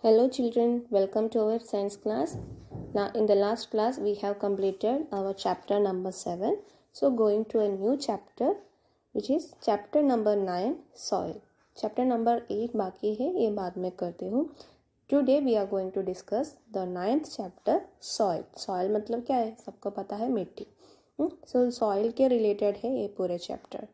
Hello children, welcome to our science class. Now in the last class we have completed our chapter number 7. So going to a new chapter which is chapter number 9 soil. Chapter number 8 बाकी है, ये बाद में करती हूँ. Today we are going to discuss the 9th chapter soil. Soil मतलब क्या है, सबको पता है मिट्टी. So soil के related है ये पूरे chapter.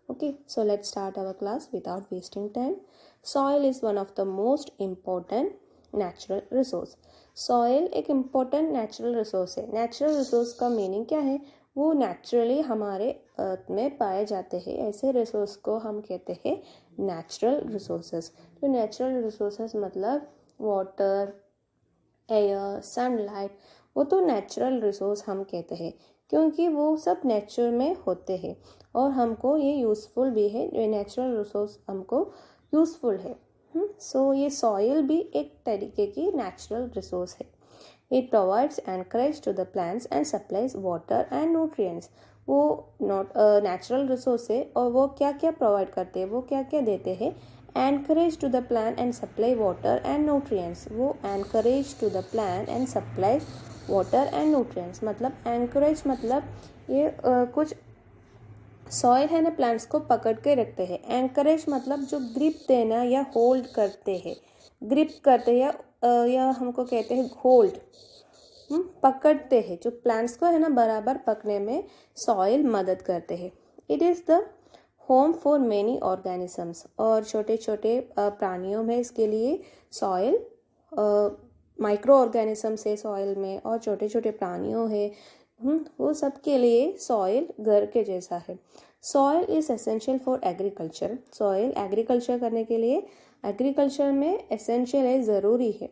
Okay, so let's start our class without wasting time. Soil is one of the most important natural resource. Soil एक important natural resource है. Natural resource का meaning क्या है? वो naturally हमारे अर्थ में पाए जाते हैं. ऐसे resource को हम कहते हैं natural resources. तो natural resources मतलब water, air, sunlight, वो तो natural resource हम कहते हैं क्योंकि वो सब नेचर में होते हैं और हमको ये यूज़फुल भी है. जो नेचुरल रिसोर्स हमको यूज़फुल है. सो ये सॉइल भी एक तरीके की नेचुरल रिसोर्स है. It provides anchorage to the plants and supplies water and nutrients. वो नॉट नेचुरल रिसोर्स है और वो क्या क्या प्रोवाइड करते हैं, वो क्या क्या देते हैं. Anchorage to the plant and supply water and nutrients. वो anchorage to the plant and supply water and nutrients मतलब एनकरेज मतलब ये कुछ सॉइल है ना, प्लांट्स को पकड़ के रखते हैं. एंकरेज मतलब जो ग्रिप देना या होल्ड करते हैं. ग्रिप करते हैं या हमको कहते हैं होल्ड. पकड़ते हैं. जो प्लांट्स को है ना बराबर पकड़ने में सॉइल मदद करते हैं. It is the home for many organisms. और छोटे छोटे प्राणियों में इसके लिए सॉइल माइक्रो ऑर्गेनिजम्स है सॉइल में और छोटे छोटे प्राणियों है. वो सब के लिए सॉइल घर के जैसा है. Soil is essential for agriculture. Soil agriculture करने के लिए एग्रीकल्चर में एसेंशियल है, ज़रूरी है.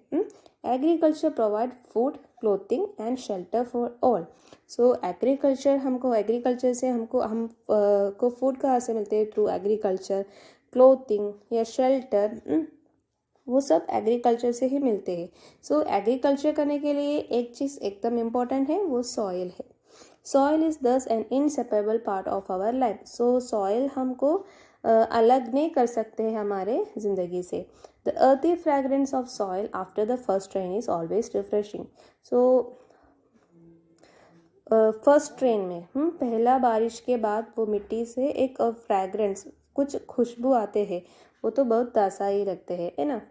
Agriculture provide food, clothing and shelter for all. So agriculture से हम को फूड कहाँ से मिलते हैं? Through agriculture. क्लोथिंग या शेल्टर वो सब एग्रीकल्चर से ही मिलते हैं. सो एग्रीकल्चर करने के लिए एक चीज़ एकदम इम्पॉर्टेंट है, वो सॉइल है. Soil is thus an inseparable part of our life. So soil हमको अलग नहीं कर सकते हैं हमारे ज़िंदगी से. द अर्थी fragrance of soil after the first rain is always refreshing. So first rain में पहला बारिश के बाद वो मिट्टी से एक फ्रेगरेंस कुछ खुशबू आते हैं, वो तो बहुत ताज़ा ही लगते हैं, है ना.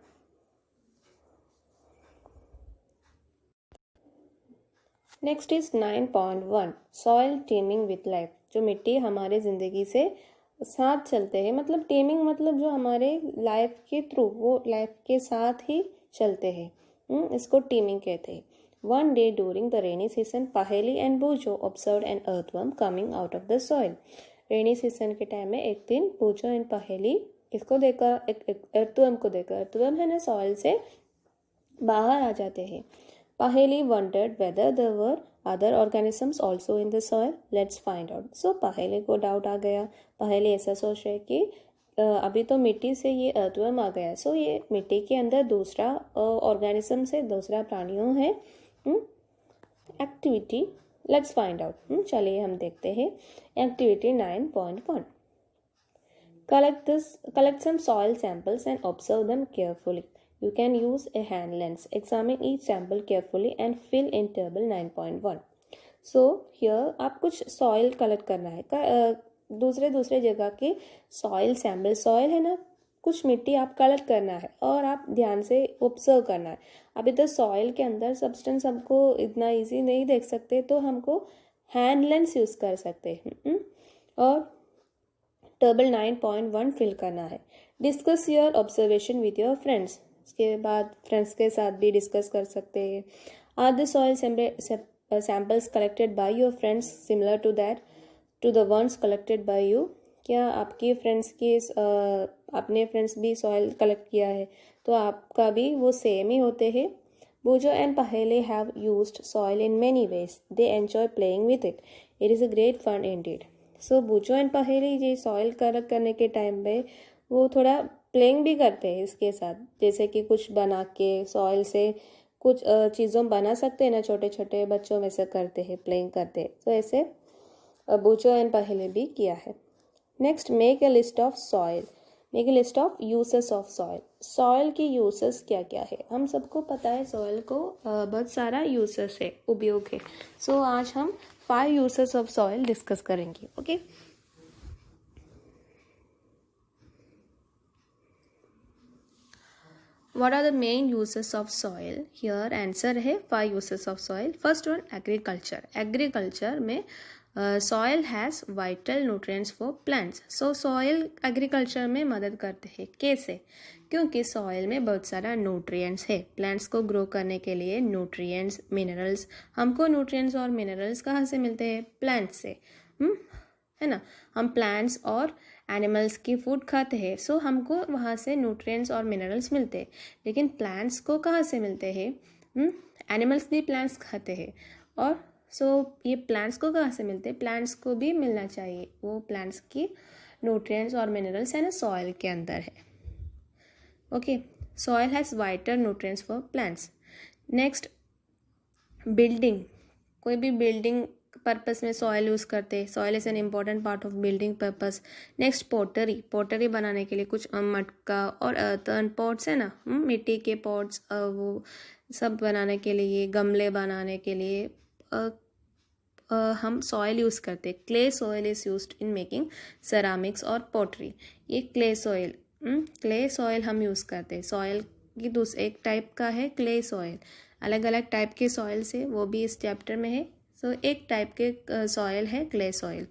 Next is 9.1 soil teeming with life. जो मिट्टी हमारे ज़िंदगी से साथ चलते हैं, मतलब टीमिंग मतलब जो हमारे लाइफ के थ्रू, वो लाइफ के साथ ही चलते हैं. इसको टीमिंग कहते हैं. One day during the rainy season Paheli and Boojho observed an earthworm coming out of the soil. Rainy season के टाइम में एक दिन बूजो एंड पहेली इसको देखा, एक अर्थवर्म को देखा. अर्थवर्म है ना सॉइल से बाहर आ जाते हैं. Paheli wondered whether there were other organisms also in the soil. Let's find out. So पहेली को डाउट आ गया. पहेली ऐसा सोच रहे कि अभी तो मिट्टी से ये अर्थवर्म आ गया. सो ये मिट्टी के अंदर दूसरा ऑर्गेनिज्म से दूसरा प्राणियों है. Activity let's find out. चलिए हम देखते हैं activity 9.1. Collect some soil samples and observe them carefully. You can use a hand lens. Examine each sample carefully and fill in table 9.1. So here आप कुछ सॉइल कलेक्ट करना है. दूसरे जगह के सॉइल सैम्पल, सॉइल है ना, कुछ मिट्टी आप कलेक्ट करना है और आप ध्यान से ऑब्जर्व करना है. अभी तो सॉइल के अंदर सब्सटेंस हमको इतना इजी नहीं देख सकते, तो हमको हैंड लेंस यूज़ कर सकते हैं और टेबल 9.1 फिल करना है. Discuss your observation with your friends. उसके बाद फ्रेंड्स के साथ भी डिस्कस कर सकते हैं. Are the soil samples collected by your friends similar to the ones collected by you. क्या आपके फ्रेंड्स की अपने फ्रेंड्स भी सॉइल कलेक्ट किया है तो आपका भी वो सेम ही होते हैं. Boojho and Paheli have used soil in many ways. They enjoy playing with it. It is a great fun indeed. So Boojho and Paheli ये सॉइल कलेक्ट करने के टाइम पे वो थोड़ा प्लेइंग भी करते हैं इसके साथ. जैसे कि कुछ बना के सॉइल से कुछ चीज़ों बना सकते हैं ना, छोटे छोटे बच्चों में से करते हैं, प्लेइंग करते हैं. तो ऐसे बूजो एंड पहेली भी किया है. Next make a list of soil. Make a list of uses of soil. Soil की यूसेस क्या क्या है? हम सबको पता है सॉइल को बहुत सारा यूसेस है, उपयोग है। सो आज हम 5 यूसेस ऑफ सॉइल डिस्कस करेंगे। Okay, what are the main uses of soil? Here answer है 5 uses of soil. First one, agriculture. Agriculture में soil has vital nutrients for plants. So soil agriculture में मदद करते हैं। कैसे? क्योंकि soil में बहुत सारा nutrients है। plants को grow करने के लिए nutrients, minerals, हमको nutrients और minerals कहाँ से मिलते हैं? plants से, है ना। हम प्लांट्स और एनिमल्स की फूड खाते हैं, सो हमको वहाँ से न्यूट्रिएंट्स और मिनरल्स मिलते हैं। लेकिन प्लांट्स को कहाँ से मिलते हैं? एनिमल्स भी प्लांट्स खाते हैं, और सो ये प्लांट्स को कहाँ से मिलते हैं? प्लांट्स को भी मिलना चाहिए, वो प्लांट्स की न्यूट्रिएंट्स और मिनरल्स है ना सॉइल के अंदर है। Okay, soil has vital nutrients for plants. Next, building, कोई भी बिल्डिंग पर्पस में सॉइल यूज़ करते हैं। Soil is an important part of building purpose. Next, pottery, pottery बनाने के लिए कुछ मटका और अर्थन पॉट्स है ना, मिट्टी के पॉट्स, वो सब बनाने के लिए, गमले बनाने के लिए हम सॉइल यूज़ करते हैं। Clay soil is used in making ceramics और पोटरी। ये क्ले सॉइल, क्ले सॉइल हम यूज़ करते हैं। सॉइल की एक टाइप का है क्ले सॉइल, अलग अलग टाइप के सॉइल से, वो भी इस चैप्टर में है। सो एक टाइप के सॉइल है क्ले सॉइल।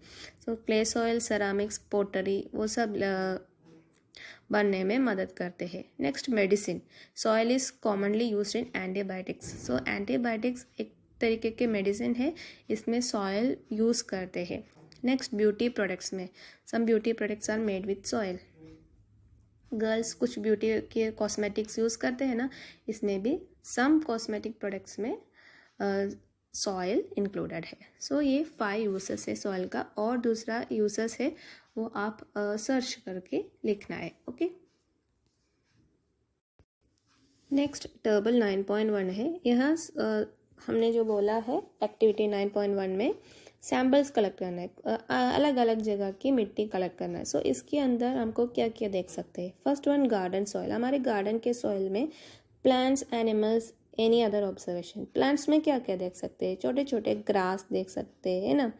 सो क्ले सॉइल, सेरामिक्स, पोटरी, वो सब बनने में मदद करते हैं। Next, medicine. Soil is commonly used in antibiotics. So antibiotics एक तरीके के मेडिसिन है, इसमें सॉइल यूज़ करते हैं। नेक्स्ट, ब्यूटी प्रोडक्ट्स में some beauty products are made with soil. Girls कुछ ब्यूटी के कॉस्मेटिक्स यूज़ करते हैं ना, इसमें भी सम कॉस्मेटिक प्रोडक्ट्स में सॉइल इंक्लूडेड है। सो ये 5 यूसेस है सॉइल का, और दूसरा यूसेस है वो आप सर्च करके लिखना है। ओके, नेक्स्ट टेबल 9.1 है। यहाँ हमने जो बोला है एक्टिविटी 9.1 में सैम्पल्स कलेक्ट करना है, अलग अलग जगह की मिट्टी कलेक्ट करना है। सो इसके अंदर हमको क्या क्या देख सकते हैं? First one, garden soil. हमारे गार्डन के सॉइल में plants, animals, any other observation. Plants में क्या क्या देख सकते हैं? छोटे छोटे ग्रास देख सकते हैं, है ना,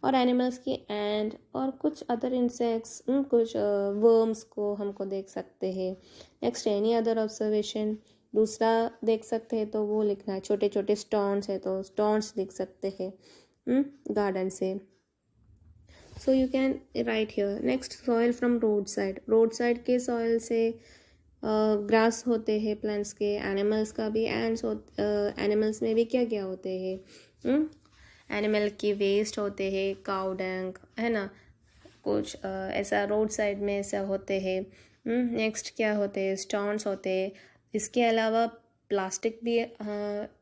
और एनिमल्स की एंड और कुछ अदर इंसेक्ट्स, कुछ वर्म्स को हमको देख सकते हैं। नेक्स्ट, एनी अदर ऑब्जर्वेशन, दूसरा देख सकते हैं तो वो लिखना है। छोटे छोटे स्टोन्स है तो स्टोन्स दिख सकते हैं गार्डन से। So you can write here. Next, soil from road side. Road side के सॉइल से ग्रास होते हैं प्लांट्स के, एनिमल्स का भी, एंड्स एनिमल्स में भी क्या क्या होते हैं? एनिमल की वेस्ट होते हैं, काउ डंग, है ना, कुछ ऐसा रोड साइड में ऐसा होते हैं। नेक्स्ट क्या होते हैं? स्टोन्स होते हैं। इसके अलावा प्लास्टिक भी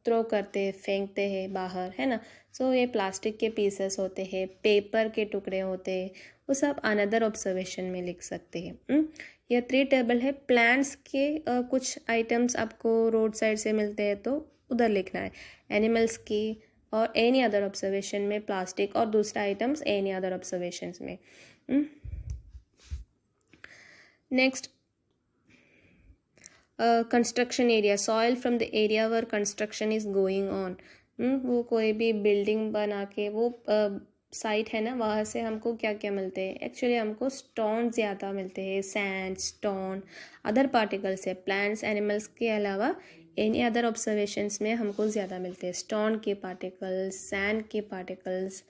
थ्रो करते हैं, फेंकते हैं बाहर, है ना। सो ये प्लास्टिक के पीसेस होते हैं, पेपर के टुकड़े होते हैं, वो सब अनदर ऑब्जर्वेशन में लिख सकते हैं। ये 3 टेबल है। प्लांट्स के कुछ आइटम्स आपको रोड साइड से मिलते हैं तो उधर लिखना है। एनिमल्स की और एनी अदर ऑब्जर्वेशन में प्लास्टिक, और दूसरा आइटम्स एनी अदर ऑब्जर्वेशंस में। Next, construction area. Soil from the area were construction is going on. वो कोई भी बिल्डिंग बना के वो साइट है ना, वहाँ से हमको क्या क्या मिलते हैं? एक्चुअली हमको स्टोन ज़्यादा मिलते हैं, सैंड, स्टोन, अदर पार्टिकल्स है। प्लांट्स, एनिमल्स के अलावा एनी अदर ऑब्जर्वेशंस में हमको ज़्यादा मिलते हैं। स्टोन के पार्टिकल्स, सैंड के पार्टिकल्स,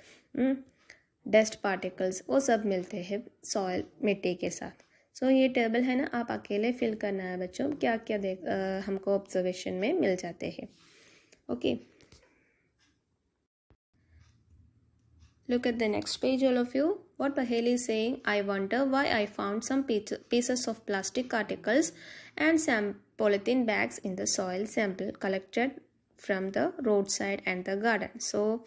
डस्ट पार्टिकल्स, वो सब मिलते हैं सॉइल, मिट्टी के साथ। सो ये टेबल है ना, आप अकेले फिल करना है बच्चों, क्या क्या हमको ऑब्जर्वेशन में मिल जाते हैं। Okay, look at the next page, all of you. What Paheli is saying, I wonder why I found some pieces of plastic articles and some polythene bags in the soil sample collected from the roadside and the garden. So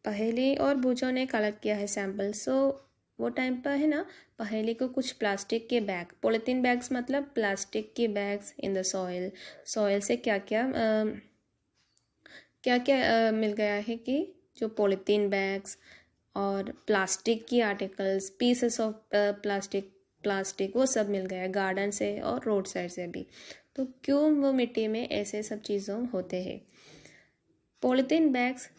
पहेली और बूचों ने collect किया है sample. सो वो time पर है ना, पहेली को कुछ प्लास्टिक के बैग, पॉलीथीन बैग्स मतलब प्लास्टिक के bags in the soil, soil से क्या क्या मिल गया है कि जो पॉलीथीन बैग्स और प्लास्टिक की articles, pieces of plastic plastic वो सब मिल गया है गार्डन से और रोड साइड से भी। तो क्यों वो मिट्टी में ऐसे सब चीज़ों होते हैं। पॉलीथीन बैग्स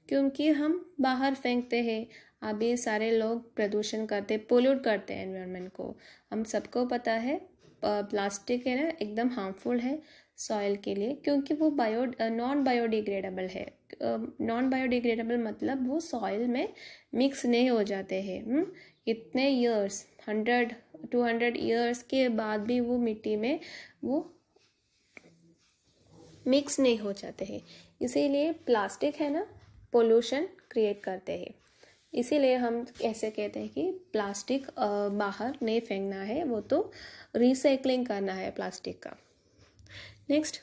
क्योंकि हम बाहर फेंकते हैं, अभी सारे लोग प्रदूषण करते, पोल्यूट करते हैं एनवायरनमेंट को। हम सबको पता है प्लास्टिक है ना एकदम हार्मफुल है सॉइल के लिए, क्योंकि वो नॉन बायोडिग्रेडेबल है। नॉन बायोडिग्रेडेबल मतलब वो सॉइल में मिक्स नहीं हो जाते हैं। इतने ईयर्स 100-200 ईयर्स के बाद भी वो मिट्टी में वो मिक्स नहीं हो जाते हैं। इसीलिए प्लास्टिक है ना पोल्यूशन क्रिएट करते हैं। इसीलिए हम ऐसे कहते हैं कि प्लास्टिक बाहर नहीं फेंकना है, वो तो रिसाइकलिंग करना है प्लास्टिक का। नेक्स्ट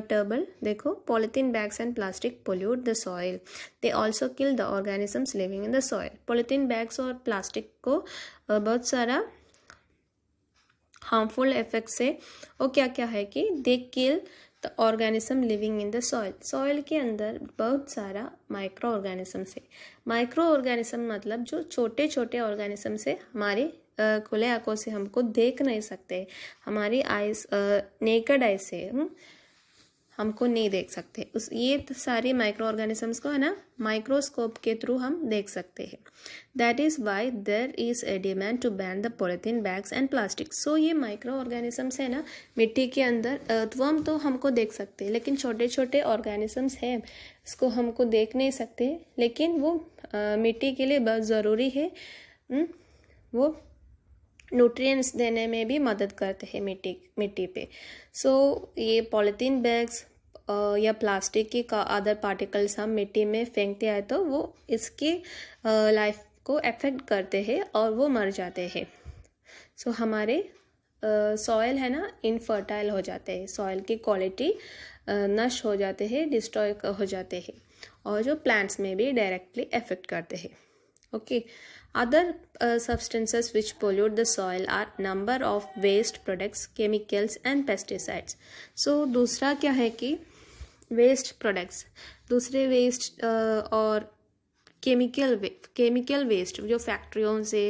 टेबल देखो, polythene bags and plastic pollute the soil, they also kill the organisms living in the soil. Polythene bags और प्लास्टिक को बहुत सारा हार्मफुल इफेक्ट्स है। और क्या क्या है कि they kill the organism living in the soil. Soil के अंदर बहुत सारा माइक्रो ऑर्गेनिजम्स है। माइक्रो ऑर्गेनिज्म मतलब जो छोटे छोटे ऑर्गेनिजम्स है, हमारी खुले आंखों से हमको देख नहीं सकते, हमारी आइज नेकेड आइज से हमको नहीं देख सकते। ये सारी माइक्रो ऑर्गेनिजम्स को है ना माइक्रोस्कोप के थ्रू हम देख सकते हैं। That is why there is a demand to ban the polythene bags and plastic. So ये माइक्रो ऑर्गेनिजम्स है ना मिट्टी के अंदर, अर्थवर्म तो हमको देख सकते हैं, लेकिन छोटे छोटे ऑर्गेनिजम्स हैं इसको हमको देख नहीं सकते, लेकिन वो मिट्टी के लिए बहुत ज़रूरी है। वो न्यूट्रिएंट्स देने में भी मदद करते हैं मिट्टी पे। सो ये पॉलीथीन बैग्स या प्लास्टिक की अदर पार्टिकल्स हम मिट्टी में फेंकते हैं तो वो इसकी लाइफ को अफेक्ट करते हैं और वो मर जाते हैं। सो हमारे सॉइल है ना इनफर्टाइल हो जाते हैं, सॉइल की क्वालिटी नष्ट हो जाते हैं, डिस्ट्रॉय हो जाते हैं, और जो प्लांट्स में भी डायरेक्टली अफेक्ट करते हैं। Okay, other substances which pollute the soil are number of waste products, chemicals and pesticides. So दूसरा क्या है कि waste products, दूसरे waste और केमिकल वेस्ट जो फैक्ट्रियों से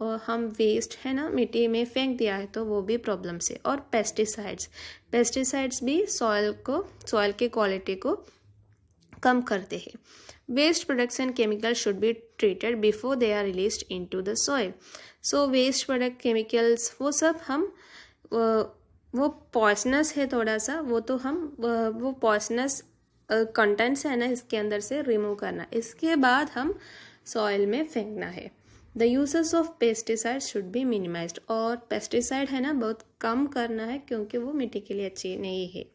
और हम वेस्ट है ना मिट्टी में फेंक दिया है तो वो भी प्रॉब्लम से। और पेस्टिसाइड्स भी सॉइल की क्वालिटी को कम करते हैं। Waste products and chemicals should be treated before they are released into the soil. So waste product chemicals वो सब हम वो पॉइजनस है थोड़ा सा, वो तो हम वो पॉइजनस कंटेंट्स है ना इसके अंदर से रिमूव करना, इसके बाद हम सॉइल में फेंकना है। The uses of pesticide should be minimised, और पेस्टिसाइड है ना बहुत कम करना है क्योंकि वो मिट्टी के लिए अच्छी नहीं है।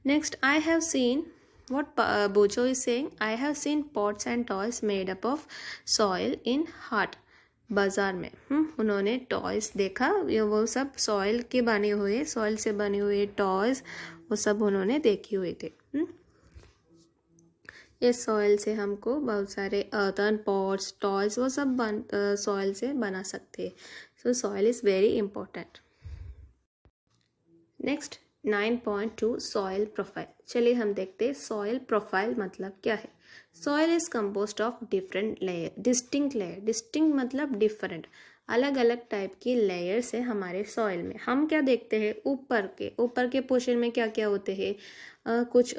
Next, I have seen what Bojo is saying, I have seen pots and toys made up of soil in हाट बाजार में। उन्होंने टॉयज देखा, ये वो सब सॉइल के बने हुए, सॉइल से बने हुए टॉयज वो सब उन्होंने देखे हुए थे। ये सॉइल से हमको बहुत सारे अर्थन पॉट्स टॉयज वो सब सॉइल से बना सकते हैं। सो soil is very important. Next 9.2 soil profile. चलिए हम देखते हैं सॉइल प्रोफाइल मतलब क्या है। Soil is composed of different layer, distinct layer. Distinct मतलब डिफरेंट, अलग अलग टाइप की लेयर्स है हमारे सॉइल में। हम क्या देखते हैं ऊपर के पोर्शन में क्या क्या होते हैं, कुछ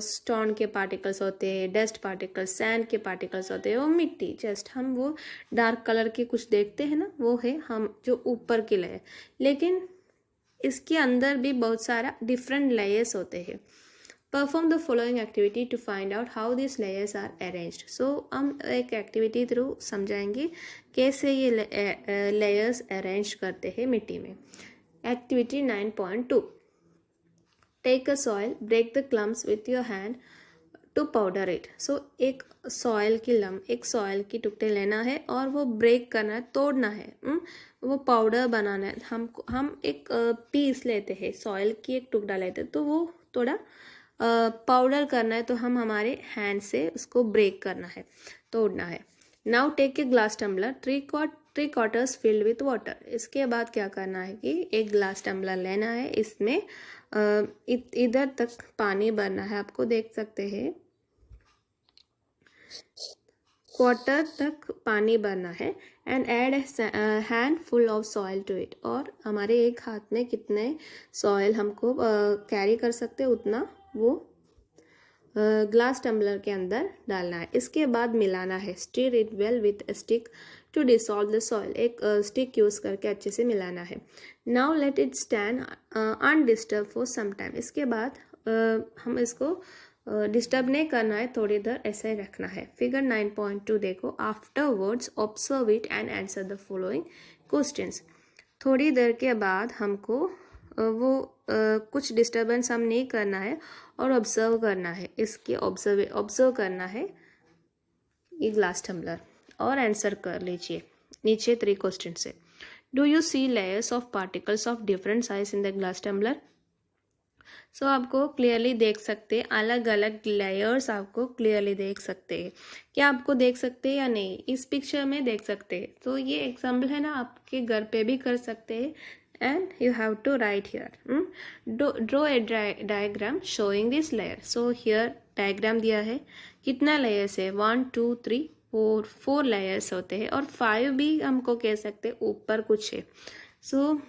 स्टोन के पार्टिकल्स होते हैं, डस्ट पार्टिकल्स, सैंड के पार्टिकल्स होते हैं, वो मिट्टी जस्ट हम वो डार्क कलर के कुछ देखते हैं ना, वो है हम जो ऊपर की लेयर। लेकिन इसके अंदर भी बहुत सारा डिफरेंट लेयर्स होते हैं। Perform the following activity to find out how this layers are arranged. So हम एक एक्टिविटी थ्रू समझाएंगे कैसे ये लेयर्स अरेंज करते हैं मिट्टी में। Activity 9.2, take a soil, break the clumps with your hand to powder it. So एक सॉइल की टुकड़े लेना है और वो ब्रेक करना है, तोड़ना है, वो पाउडर बनाना है। हम एक पीस लेते हैं, सॉइल की एक टुकड़ा लेते हैं तो वो थोड़ा पाउडर करना है, तो हम हमारे हैंड से उसको ब्रेक करना है, तोड़ना है। Now take a glass tumbler, 3/4 filled with water. इसके बाद क्या करना है कि एक ग्लास टम्बलर लेना है, इसमें इधर तक पानी भरना है, आपको देख सकते हैं 1/4 तक पानी भरना है। And add handful of soil to it, और हमारे एक हाथ में कितने सॉइल हमको कैरी कर सकते हैं उतना वो ग्लास टम्बलर के अंदर डालना है। इसके बाद मिलाना है। Stir it well with stick to dissolve the soil, एक स्टिक यूज करके अच्छे से मिलाना है। Now let it stand undisturbed for some time, इसके बाद हम इसको डिस्टर्ब नहीं करना है, थोड़ी देर ऐसे ही रखना है। फिगर 9.2 देखो। Afterwards observe it and answer the following questions. थोड़ी देर के बाद हमको वो कुछ डिस्टर्बेंस हम नहीं करना है और ऑब्जर्व करना है, इसके ऑब्जर्व करना है ये ग्लास टम्बलर, और आंसर कर लीजिए नीचे 3 क्वेश्चन से। Do you see layers of particles of different size in the glass tumbler? So आपको क्लियरली देख सकते हैं, अलग अलग लेयर्स आपको क्लियरली देख सकते हैं। क्या आपको देख सकते हैं या नहीं? इस पिक्चर में देख सकते हैं। तो ये एग्जाम्पल है ना, आपके घर पे भी कर सकते हैं। And you have to write here, draw a diagram showing this layer. So here diagram दिया है, कितना लेयर्स है? 1 2 3 4 लेयर्स होते हैं, और 5 भी हमको कह सकते हैं, ऊपर कुछ है। सो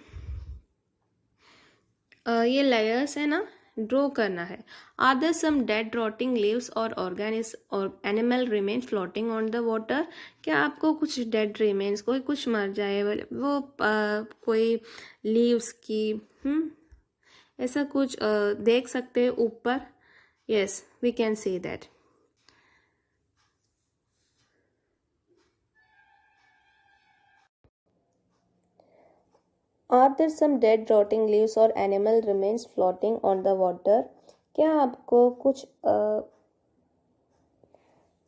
ये लेयर्स है ना, ड्रॉ करना है। Are there some dead rotting leaves और ऑर्गेनिज्म और animal remain floating on the water? क्या आपको कुछ डेड रिमेन्स, कोई कुछ मर जाए वो कोई लीव्स की ऐसा कुछ देख सकते हैं ऊपर? Yes, we can see that. Are there some dead rotting leaves or animal remains floating on the water? क्या आपको कुछ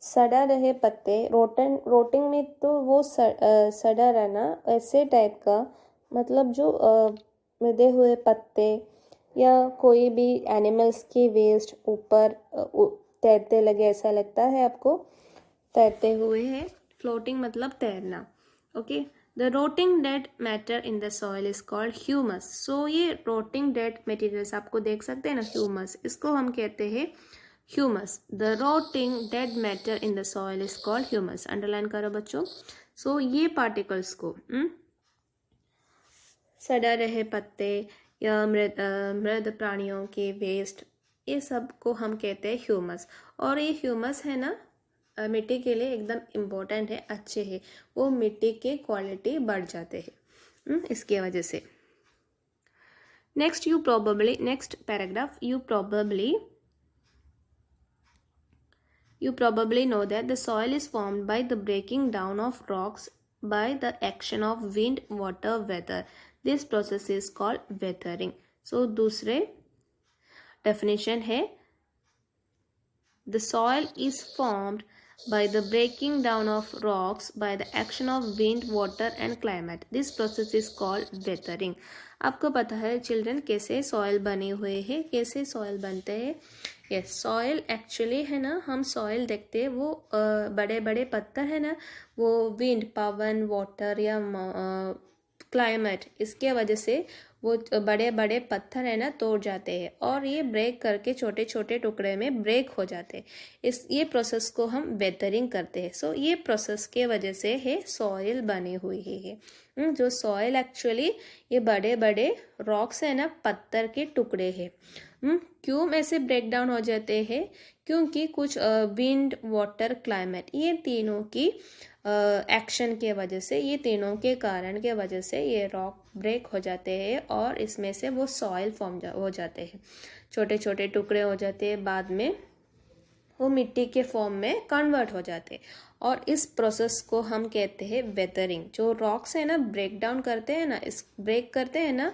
सड़ा रहे पत्ते, रोटिंग में तो वो सड़ा रहना, ऐसे टाइप का, मतलब जो मृदे हुए पत्ते या कोई भी एनिमल्स की वेस्ट ऊपर तैरते लगे, ऐसा लगता है आपको? तैरते हुए है, फ्लोटिंग मतलब तैरना। Okay, the rotting dead matter in the soil is called humus. So ये रोटिंग डेड मटेरियल्स आपको देख सकते हैं ना, ह्यूमस, इसको हम कहते हैं humus. The rotting dead matter in the soil is called humus. Underline करो बच्चों। सो ये पार्टिकल्स को सड़ा रहे पत्ते या मृद प्राणियों के वेस्ट, ये सब को हम कहते हैं ह्यूमस। और ये ह्यूमस है ना, मिट्टी के लिए एकदम इम्पोर्टेंट है, अच्छे है, वो मिट्टी के क्वालिटी बढ़ जाते हैं इसके वजह से। Next paragraph, you probably know that the soil is formed by the breaking down of rocks by the action of wind, water, weather. This process is called weathering. So दूसरे definition है, the soil is formed by the breaking down of rocks by the action of wind, water and climate. This process is called weathering. आपको पता है children कैसे soil बने हुए हैं, कैसे सॉइल बनते हैं? यस, सॉइल एक्चुअली है ना, हम सॉइल देखते हैं वो बड़े बड़े पत्थर है ना, वो विंड, पवन, वाटर या क्लाइमेट, इसके वजह से वो बड़े बड़े पत्थर है ना तोड़ जाते हैं, और ये ब्रेक करके छोटे छोटे टुकड़े में ब्रेक हो जाते हैं। ये प्रोसेस को हम वेदरिंग करते हैं। सो ये प्रोसेस के वजह से है सॉइल बनी हुई है। जो सॉइल एक्चुअली ये बड़े बड़े रॉक्स है ना, पत्थर के टुकड़े हैं। क्यों ऐसे ब्रेक डाउन हो जाते हैं? क्योंकि कुछ विंड, वाटर, क्लाइमेट, ये तीनों की एक्शन के वजह से, ये तीनों के कारण के वजह से ये रॉक ब्रेक हो जाते हैं, और इसमें से वो सॉइल फॉर्म हो जाते हैं, छोटे छोटे टुकड़े हो जाते हैं, बाद में वो मिट्टी के फॉर्म में कन्वर्ट हो जाते हैं, और इस प्रोसेस को हम कहते हैं वेदरिंग। जो रॉक्स है ना ब्रेक डाउन करते हैं ना, इस ब्रेक करते हैं ना,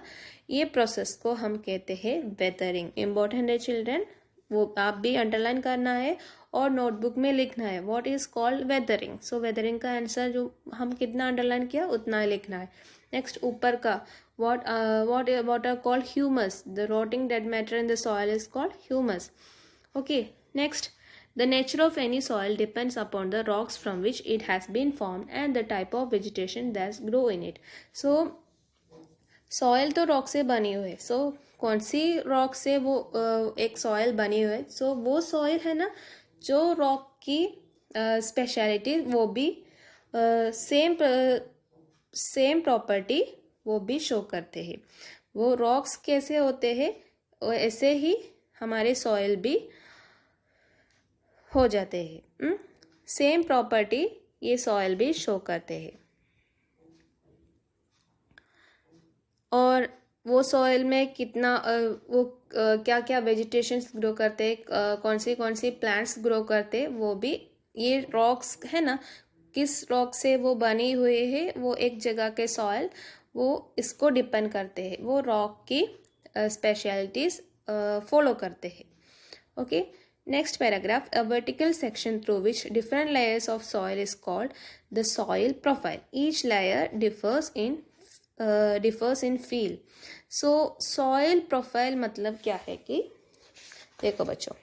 ये प्रोसेस को हम कहते हैं वेदरिंग। इम्पोर्टेंट है चिल्ड्रन, वो आप भी अंडरलाइन करना है और नोटबुक में लिखना है, what is called weathering. So weathering का आंसर जो हम कितना अंडरलाइन किया उतना ही लिखना है। नेक्स्ट ऊपर का, what are called humus, the rotting dead matter in the soil is called humus. Okay, next, the nature of any soil depends upon the rocks from which it has been formed and the type of vegetation that grow in it. So soil तो rock से बनी हुई है, सो कौन सी rock से वो एक soil बनी हुई है? वो सॉइल है ना, जो रॉक की स्पेशलिटी वो भी सेम प्रॉपर्टी वो भी शो करते हैं। वो रॉक्स कैसे होते हैं ऐसे ही हमारे सॉइल भी हो जाते हैं। सेम प्रॉपर्टी ये सॉइल भी शो करते हैं। और वो सॉइल में कितना वो क्या क्या वेजिटेशंस ग्रो करते हैं, कौन सी प्लांट्स ग्रो करते हैं, वो भी ये रॉक्स है ना, किस रॉक से वो बनी हुई है, वो एक जगह के सॉइल वो इसको डिपेंड करते हैं, वो रॉक की स्पेशलिटीज फॉलो करते हैं। Okay, next paragraph, a vertical section through which different layers of soil is called the soil profile. Each layer differs in feel. So soil profile मतलब क्या है कि देखो बच्चों,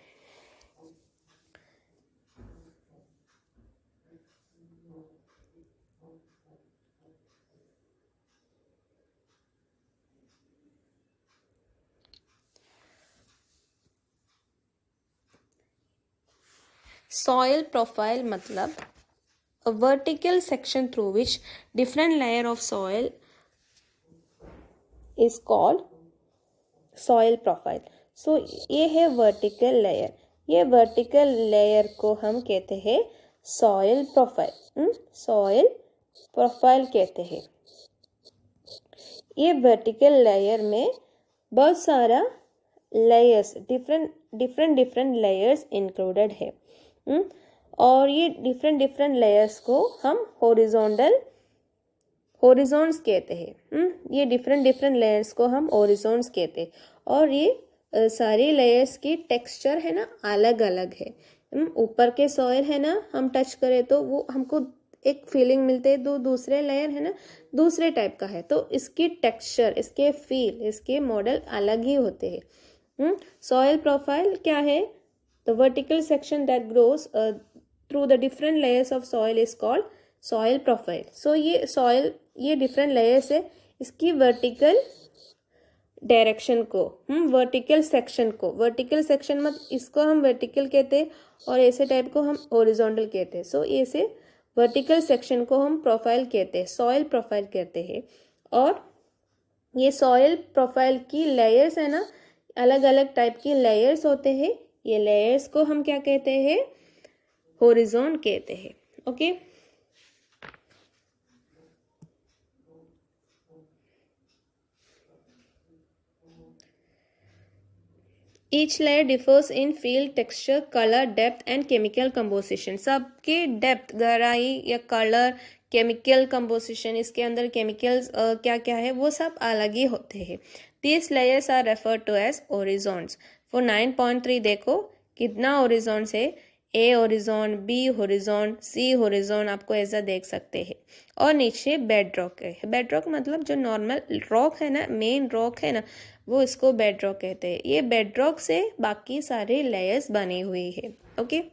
soil profile matlab a vertical section through which different layer of soil is called soil profile. So ये है vertical layer, ये vertical layer को हम कहते हैं soil profile, soil profile कहते हैं। ये vertical layer में बहुत सारा layers, different layers included है। और ये डिफरेंट लेयर्स को हम होरिजोन्स कहते हैं। ये डिफरेंट लेयर्स को हम होरिजोन्स कहते हैं। और ये सारी लेयर्स की टेक्सचर है ना अलग अलग है। ऊपर के सॉइल है ना, हम टच करें तो वो हमको एक फीलिंग मिलते है, दूसरे लेयर है ना दूसरे टाइप का है, तो इसकी टेक्सचर, इसके फील, इसके मॉडल अलग ही होते हैं। सॉइल प्रोफाइल क्या है? The vertical section that grows through the different layers of soil is called soil profile. So ये soil, ये different layers है, इसकी vertical डायरेक्शन को, वर्टिकल सेक्शन को, वर्टिकल सेक्शन मत इसको हम वर्टिकल कहते हैं और ऐसे टाइप को हम ओरिजोंटल कहते हैं। सो ऐसे वर्टिकल सेक्शन को हम प्रोफाइल कहते हैं, सॉइल प्रोफाइल कहते हैं। और ये सॉइल प्रोफाइल की लेयर्स है ना, अलग अलग टाइप की लेयर्स होते हैं। ये लेयर्स को हम क्या कहते हैं? होरिजोन कहते हैं। Okay, each layer differs in feel, texture, colour, depth and chemical composition. सबके डेप्थ, गहराई या कलर, केमिकल कंपोजिशन, इसके अंदर केमिकल्स क्या क्या है वो सब अलग ही होते हैं। These layers are referred to as horizons. For 9.3 देखो कितना होरिजोन्स है, A horizon, B horizon, C horizon, आपको ऐसा देख सकते हैं। और नीचे बेड रॉक है। बेड रॉक मतलब जो नॉर्मल रॉक है ना, मेन रॉक है ना, वो इसको बेड रॉक कहते हैं। ये बेड रॉक से बाकी सारे लेयर्स बनी हुई है। Okay,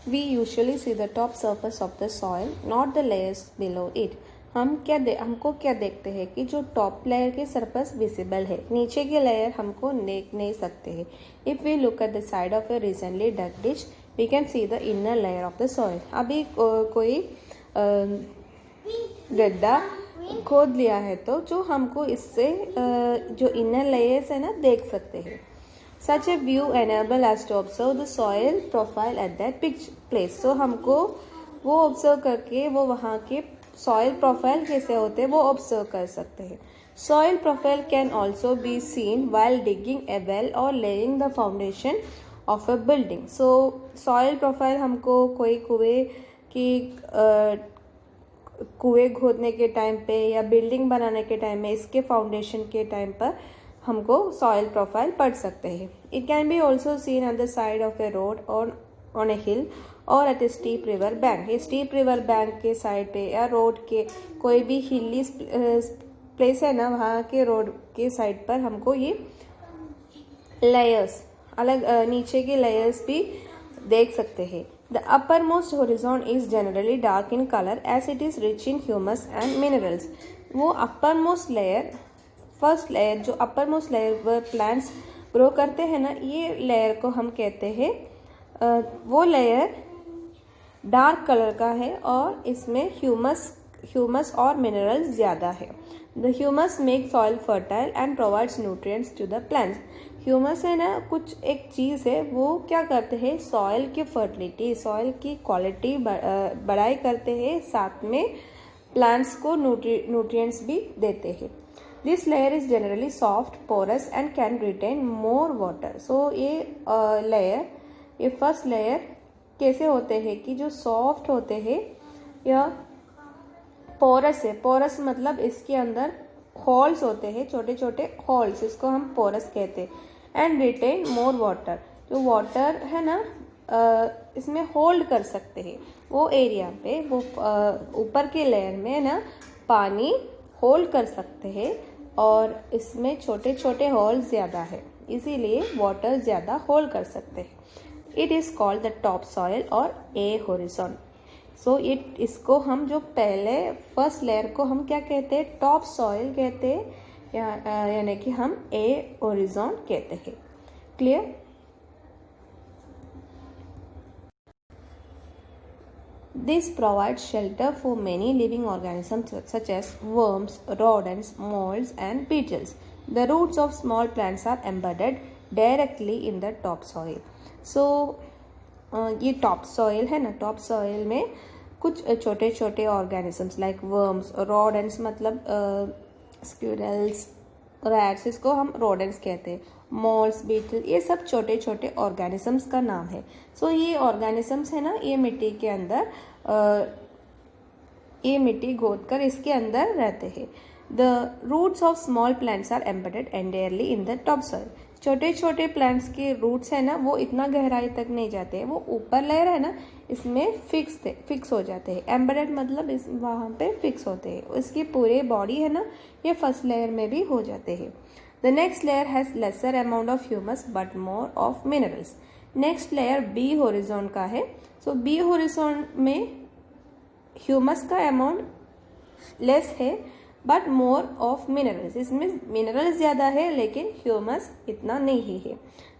we usually see the top surface of the soil, not the layers below it. हमको क्या देखते हैं कि जो टॉप लेयर के सरफेस विजिबल है, नीचे के लेयर हमको देख नहीं सकते हैं। If we look at the side of a recently dug ditch, we can see the inner layer of the soil. अभी कोई गड्ढा खोद लिया है तो जो हमको इससे जो इनर लेयर्स है ना देख सकते हैं। Such a view enable us to observe the soil profile at that place. So हमको वो ऑब्जर्व करके वो वहाँ के सॉइल प्रोफाइल कैसे होते हैं वो ऑब्जर्व कर सकते हैं। Soil profile can also be seen while digging a well और laying the foundation of a building. So soil profile हमको कोई कुएं खोदने के टाइम पे या बिल्डिंग बनाने के टाइम में, इसके फाउंडेशन के टाइम पर हमको सॉइल प्रोफाइल पढ़ सकते हैं। It can be also seen on the side of a road on a hill और at a steep river bank. ये स्टीप रिवर बैंक के साइड पे या रोड के कोई भी हिली प्लेस है ना, वहाँ के रोड के साइड पर हमको ये लेयर्स, अलग नीचे के लेयर्स भी देख सकते हैं। The uppermost horizon is generally dark in color as it is rich in humus and minerals. वो uppermost layer, फर्स्ट लेयर, जो uppermost layer पर plants ग्रो करते हैं ना, ये लेयर को हम कहते हैं वो लेयर डार्क कलर का है और इसमें ह्यूमस और मिनरल्स ज़्यादा है। The humus make soil fertile and provides nutrients to the plants. Humus है ना, कुछ एक चीज़ है, वो क्या करते हैं, सॉइल की फर्टिलिटी, सॉइल की क्वालिटी बढ़ाई करते हैं, साथ में प्लांट्स को न्यूट्रिएंट्स भी देते हैं। This layer is generally soft, porous and can retain more water. So ये फर्स्ट लेयर कैसे होते हैं कि जो सॉफ्ट होते हैं या पोरस है। पोरस मतलब इसके अंदर होल्स होते हैं, छोटे छोटे होल्स, इसको हम पोरस कहते हैं। एंड रिटेन मोर वाटर, जो वाटर है ना इसमें होल्ड कर सकते हैं, वो एरिया पे, वो ऊपर के लेयर में ना पानी होल्ड कर सकते हैं और इसमें छोटे छोटे होल्स ज़्यादा है, इसीलिए वाटर ज़्यादा होल्ड कर सकते हैं। It is called the top soil और ए होरिज़ोन। सो इसको हम जो पहले फर्स्ट लेयर को हम क्या कहते हैं, टॉप सॉइल कहते हैं, यानी कि हम ए होरिज़ोन कहते हैं। Clear? This provides shelter for many living organisms such as worms, rodents, molds and beetles. The roots of small plants are embedded directly in the topsoil. So ये टॉप सॉइल है ना, टॉप सॉइल में कुछ छोटे छोटे organisms like worms, rodents मतलब squirrels, rats, इसको हम रोडेंट्स कहते हैं, मोल्स, बीटल, ये सब छोटे छोटे ऑर्गेनिजम्स का नाम है। सो ये ऑर्गेनिजम्स है ना, ये मिट्टी के अंदर ये मिट्टी गोद कर इसके अंदर रहते हैं। The roots of small plants are embedded entirely in the top soil. छोटे छोटे प्लांट्स के रूट्स है ना, वो इतना गहराई तक नहीं जाते हैं, वो ऊपर लेयर है ना इसमें फिक्स हो जाते हैं। एम्बेडेड मतलब इस वहाँ पे फिक्स होते हैं, इसकी पूरे बॉडी है ना ये फर्स्ट लेयर में भी हो जाते हैं। The next layer has lesser amount of humus but more of minerals. Next layer B horizon का है। सो बी होरिज़ोन में ह्यूमस का अमाउंट लेस है बट मोर ऑफ मिनरल्स, इसमें मिनरल्स ज़्यादा है लेकिन ह्यूमस इतना नहीं है।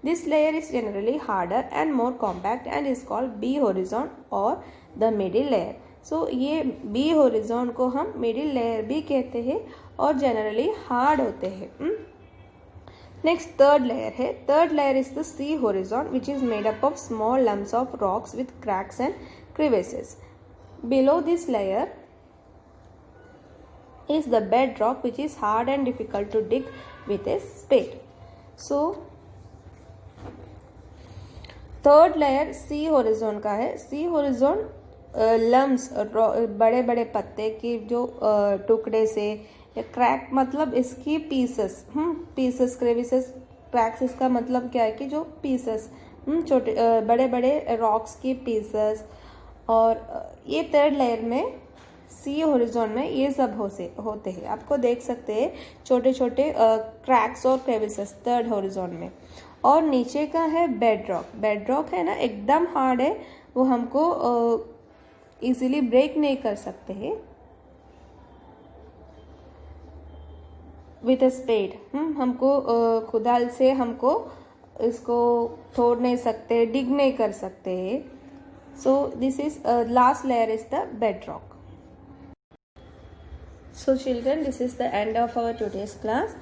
This layer is generally harder and more compact and is called B horizon और द मिडिल लेयर। सो ये बी होरिज़ोन को हम मिडिल लेयर भी कहते हैं और जनरली हार्ड होते हैं। नेक्स्ट थर्ड लेयर है। Third layer is the C horizon which is made up of small lumps of rocks with cracks and crevices. Below this layer is the bedrock which is hard and difficult to dig with a spade. So third layer सी होरिज़ोन का है। सी होरिज़ोन lumps, बड़े बड़े पत्ते की जो टुकड़े से, या क्रैक मतलब इसकी पीसेस, क्रेविसेस, क्रैक्स इसका मतलब क्या है कि जो पीसेस, छोटे बड़े बड़े रॉक्स की पीसेस, और ये थर्ड लेयर में सी होरिज़ोन में ये सब होते हैं। आपको देख सकते हैं छोटे छोटे क्रैक्स और क्रेविसेस थर्ड होरिज़ोन में। और नीचे का है बेडरॉक। बेडरॉक है ना एकदम हार्ड है, वो हमको इजीली ब्रेक नहीं कर सकते हैं विथ अ स्पेड। हमको खुदाल से हमको इसको तोड़ नहीं सकते, डिग नहीं कर सकते हैं। So this is last layer is the bedrock. So children, this is the end of our today's class.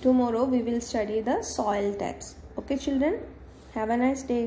Tomorrow we will study the soil types. Okay children, have a nice day.